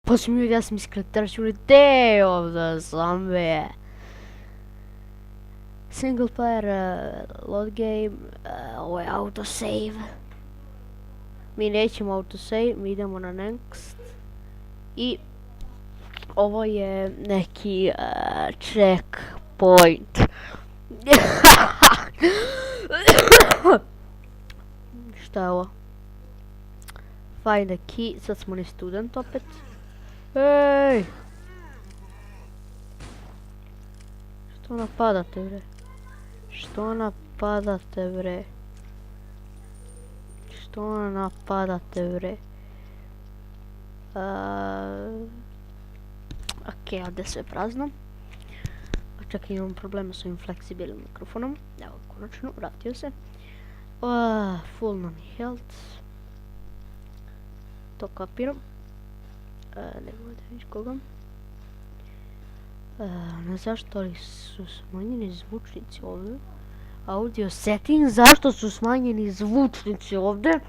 Pa sam ja sam iskren računati te ovdje zombie. Single player, load game, ovo je autosave. Mi nećemo autosave, mi idemo na next. I ovo je neki checkpoint. Šta je ovo? Find a key, sad smo ni student opet. Ej! Što napadate bre? Što napadate bre? Što napadate bre? Ok, ovdje je sve prazno. Čak imam problema s ovim fleksibilnim mikrofonom. Evo, konačno, vratio se. Full nam je health. To kapiram. Nemoj da vidiš koga. Ne zašto li su smanjeni zvučnici ovdje. Audio setting, zašto su smanjeni zvučnici ovdje?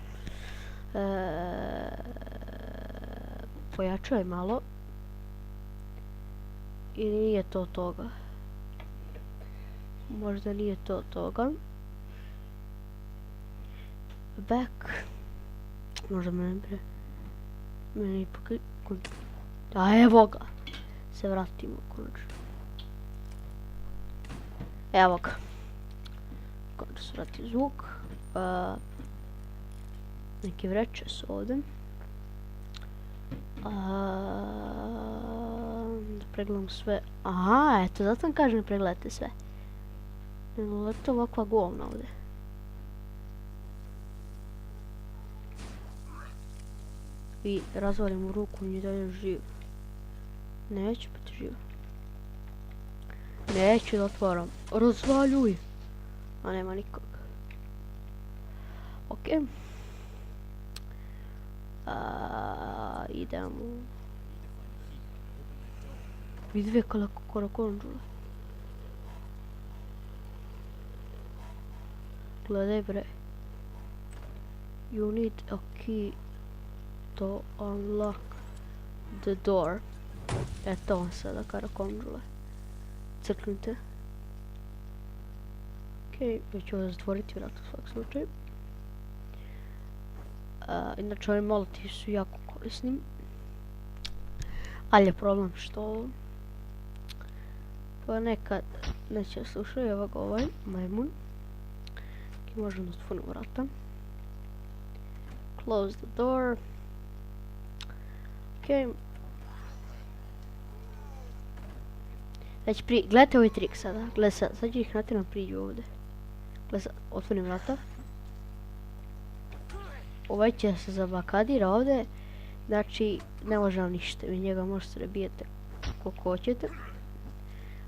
Pojačaj malo. I nije to toga. Možda nije to toga. Back. Možda me ne bre. Meni ipak... A evo ga. Se vratimo konačno. Evo ga. Konačno se vrati zvuk. Neke vreće su ovdje. Da pregledam sve. Aha, eto, zato vam kažem pregledajte sve. Nego to ovakva govna ovdje. I razvalim u ruku, mi dalje živ. Neću biti živ. Neću da otvaram. Razvaljuj! A nema nikog. Ok. Idemo. Vidi kako korakonđule. Gledaj bre. You need a key to unlock the door. Eto on sada karakonđule. Crknite. Ok, ja ću ovo zatvoriti vrat u svak slučaju. Inače ovi molotivi su jako korisni. Ali je problem što ponekad neće slušati. Evo ga ovaj majmun. I možemo da otvorimo vrata. Close the door. Ok. Znači gledajte ovaj trik sada. Gledaj sad ću ih natjerano priđu ovdje. Gledaj sad, otvorim vrata. Ovaj će se zablokadira ovdje. Znači ne može vam ništa. Vi njega možete bijete koliko hoćete.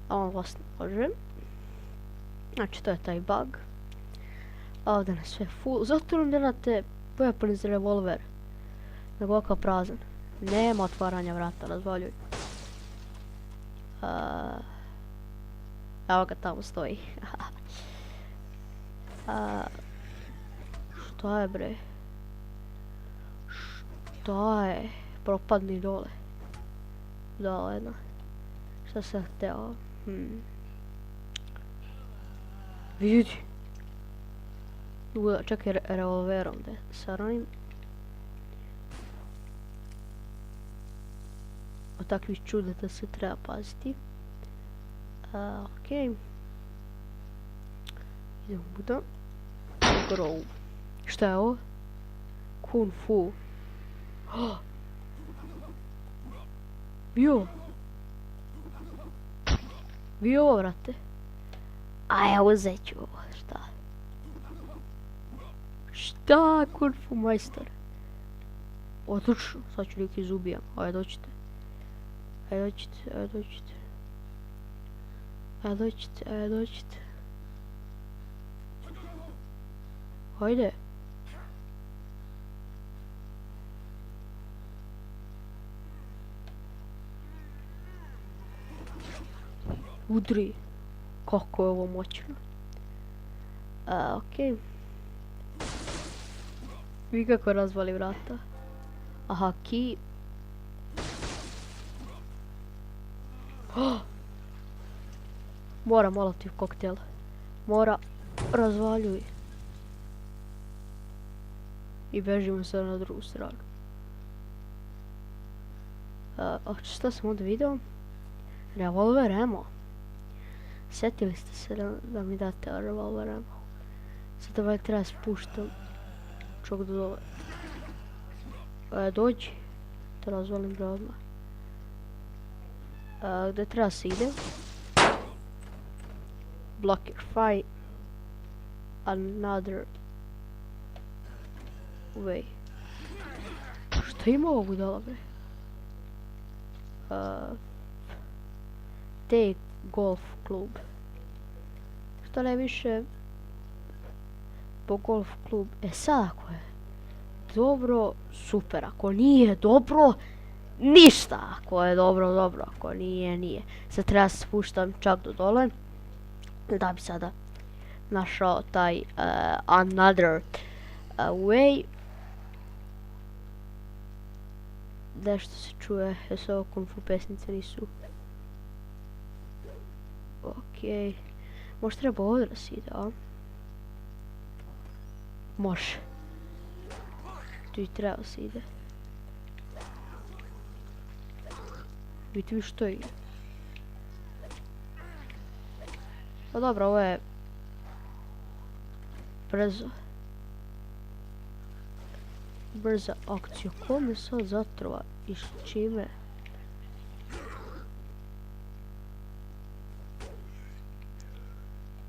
A on vas ne može. Znači to je taj bug. A ovdje nas sve full. Zato nam nemate weapon iz revolver. Nego ovakav prazan. Nema otvaranja vrata, razvaljuj. Evo ga tamo stoji. Šta je bre? Šta je? Propadni dole. Dole jedna. Šta sam hteo? Vidi. Čekaj revolverom da saranim. O takvih čudeta se treba paziti. Ok. Idemo buda. Grow. Šta je ovo? Kung fu. Bio. Bio ovo, vrate. A ja uzet ću ovo, šta? Šta, kung fu majstor? Odlično, sad ću lijek izubijam. Ajde, dođite. Ajde, dođite, ajde, dođite. Ajde, dođite, ajde, dođite. Ajde. Udri. Kako je ovo moćno. Okej. Vi kako razvali vrata. Aha, key. Mora molotov koktel. Mora, razvaljuj. I bežimo sad na drugu stranu. Šta sam ovdje vidio? Revolver ammo. Sjetili ste se da mi date revolver ammo. Sad ovaj treba spuštam. Čog do dole. Dođi. To razvalim ga odmah. Gdje treba se ide? Block your fight. Another way. Šta ima ovo budala bre? Te golf klub. Šta ne više po golf klub. Sad ako je dobro, super. Ako nije dobro, ništa. Ako je dobro, dobro. Ako nije, nije. Sad treba se spuštam čak do dole. Da bi sada našao taj another way. Nešto se čuje, jesu ovo kung fu pesnice, nisu. Okej. Možda treba ovdje da si ide, a? Može. Tu i treba se ide. Vidite vi što je. Pa dobro, ovo je brzo. Brza akcija. Ko me sad zatrova i s čime?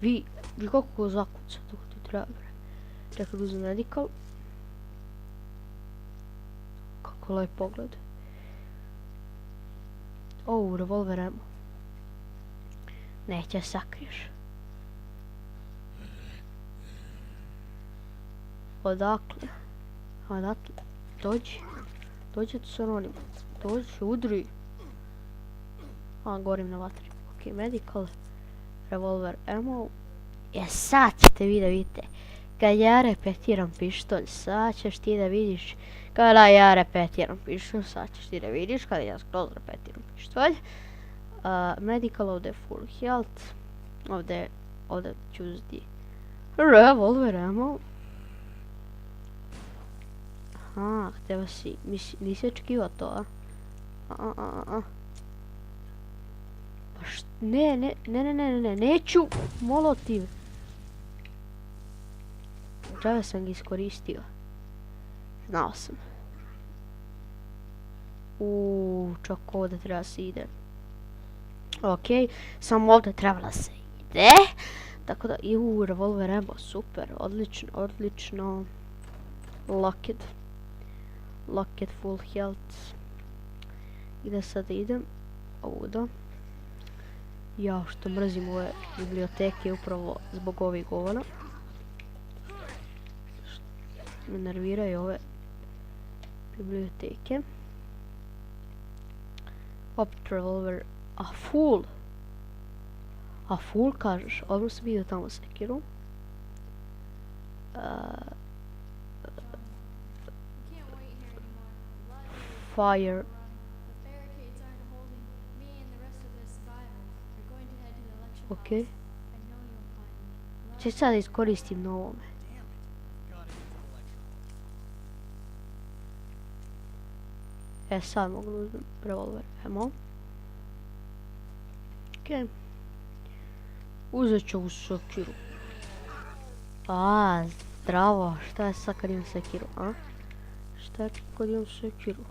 Vi kako zakuca dok ti treba bre. Čekaj da uzem medical. Kako lep pogled. Revolver ammo. Neće sakriješ. Odakle? Odatle. Dođi. Dođi tu sa onim. Dođi, udri. Gorim na vatri. Ok, medical. Revolver ammo. Sad ćete vi da vidite. Kad ja repetiram pištolj, sad ćeš ti da vidiš. Kada ja repetiram pištolj, sad ćeš ti da vidiš. Kada ja skroz repetiram pištolj. Medical, ovdje full health. Ovdje ću uzeti revolver ammo. Aha, htjela si, nisi očekivao to, a? Pa ne, neću, molotov. Džave sam ga iskoristio. Znao sam. Čak ovdje treba se ide. Okej, samo ovdje trebala se ide. Tako da, revolver ammo, super, odlično. Locket full health. I da sada idem ovdje. Ja što mrzim ove biblioteke upravo zbog ovih govora. Me nerviraju ove biblioteke. Opet revolver. A full kažeš. Odmah sam vidio tamo sekiru. Fire. Ok. Če sad iskoristim na ovome. Sad mogu uzmem revolver ammo. Ok. Uzet ću ovu sekiru. Zdravo. Šta je sad kad imam sekiru, a? Šta je kad imam sekiru?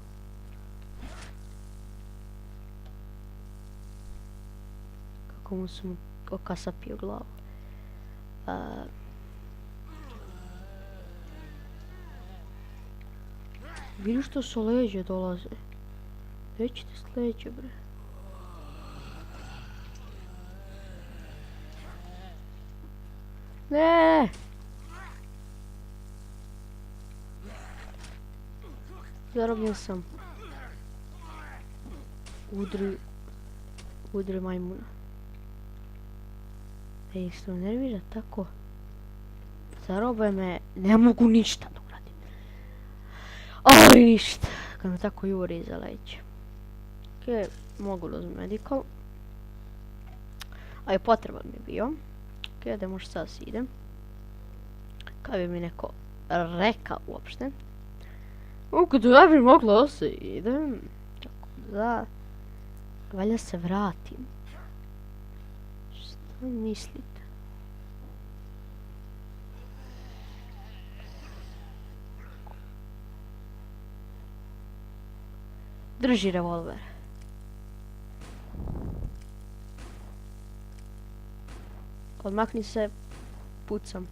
Kako mu sam okasapio glavu. Vidiš što su leđe dolaze. Gdje ćete s leđe bre? Ne! Zarobljen sam. Udri majmuna. Isto nervira tako. Zarobe me, ne mogu ništa da uradim. Ali ništa, kad me tako juri iza leđa. Ok, mogu da uzmem medical. A je potreban mi bio. Ok, da možda sad si idem. Kaj bi mi neko rekao uopšte. Kada ja bi mogla se idem. Tako da. Valja se vratim. Šta mislite? Drži revolver. Odmakni se, pucam.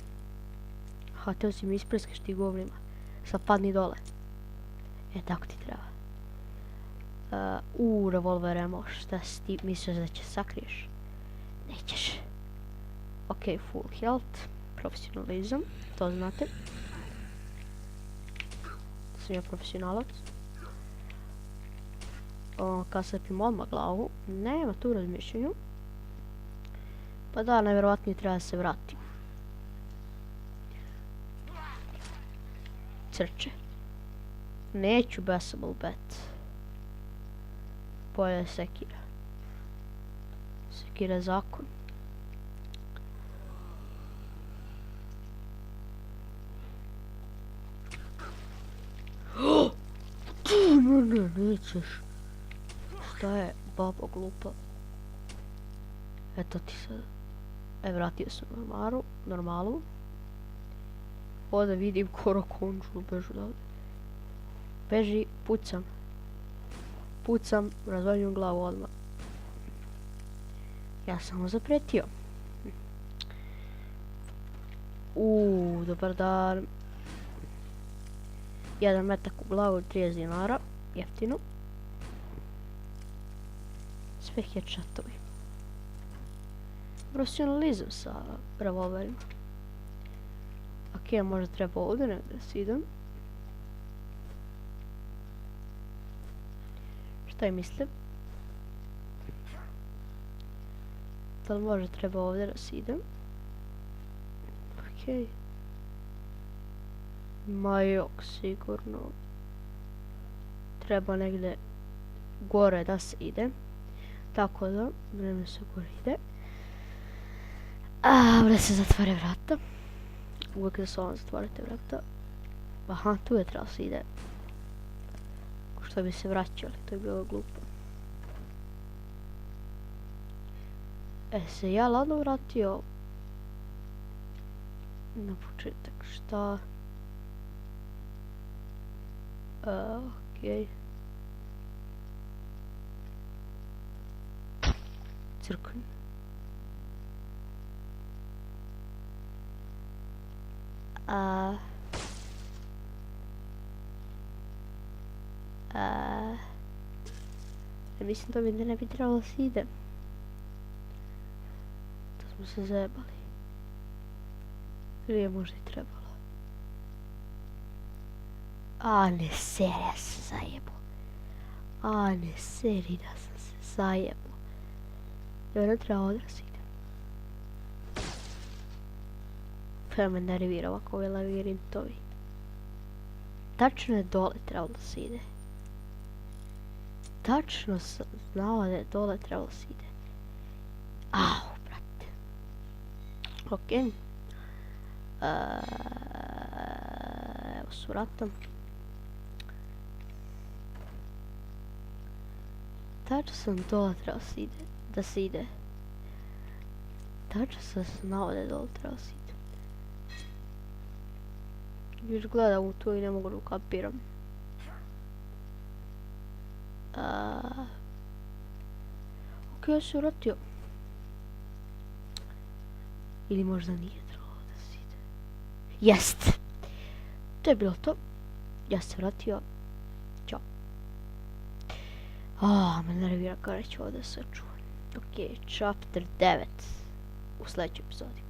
Ha, teo si mi ispreskaš ti govnima. Sad padni dole. E, tako ti treba. Revolver emo, šta si ti misliš da će sakriješ? Nećeš. Ok, full health, profesionalizam, to znate. Sam ja profesionalac. Kad se pim odmah glavu, nema tu razmišljenju. Pa da, najvjerovatnije treba da se vratim. Crče. Neću Baseball bat. Bolje sekira. Sekira je zakon. Ne, nećeš. Šta je, babo glupa? Eto ti sad. Vratio sam normalu. Ovdje vidim korokonču, bežu odavde. Beži, pucam. Pucam, razvaljujem glavu odmah. Ja sam mu zapretio. Dobar dan. Jedan metak u glavu, 30 dinara. Jeftino. Sve headshatovi. Profesionalizam sa revolverima. Ok, možda treba ovdje negdje da si idem. Šta je mislim? Da li možda treba ovdje da si idem? Ok. Ma jok, sigurno. Treba negdje gore da se ide. Tako da, vreme se gore ide. Ovdje se zatvore vrata. Uvijek da se ovom zatvorite vrata. Aha, tu je trebalo se ide. Ko što bi se vraćali, to je bilo glupo. Se ja ladno vratio na početak, šta? Okej. Crkven. Mislim da ovdje ne bi trebalo se ide. Da smo se zajebali. Ili je možda i trebalo. Ne seri, ja sam se zajebao. Ne seri, da sam se zajebao. Ne treba ovdje da se ide. Pa me nervira ovako ove lavirintovi. Tačno je dole trebalo da se ide. Tačno sam znala da je dole trebalo da se ide. Brate. Ok. Evo s vratom. Tačno sam dole trebalo da se ide. Tačno sam znala da je dole trebalo da se ide. Još gledam u to i ne mogu da ukapiram. Ok, ja se vratio. Ili možda nije trebalo da se ide. Jest! To je bilo to. Ja se vratio. Ćao. Me nervira kada ću ovdje sačuvam. Ok, chapter 9. U sljedećoj epizodi.